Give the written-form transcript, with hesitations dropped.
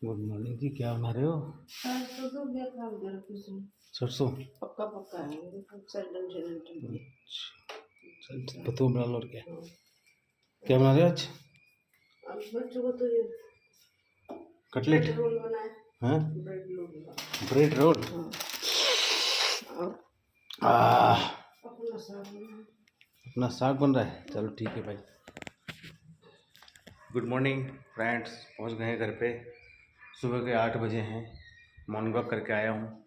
Good morning जी। क्या बना रहे हो? सरसों पक्का पक्का है। बतू बना लो। और क्या बना रहे हो आज? बच्चों को तो ये कटलेट रोल बनाए। हाँ, ब्रेड रोल। Bread roll. अपना साग बन रहा है। चलो ठीक है भाई। Good morning friends. पहुंच गए हैं घर पे। सुबह के 8 बजे हैं। मॉर्निंग वॉक करके आया हूँ।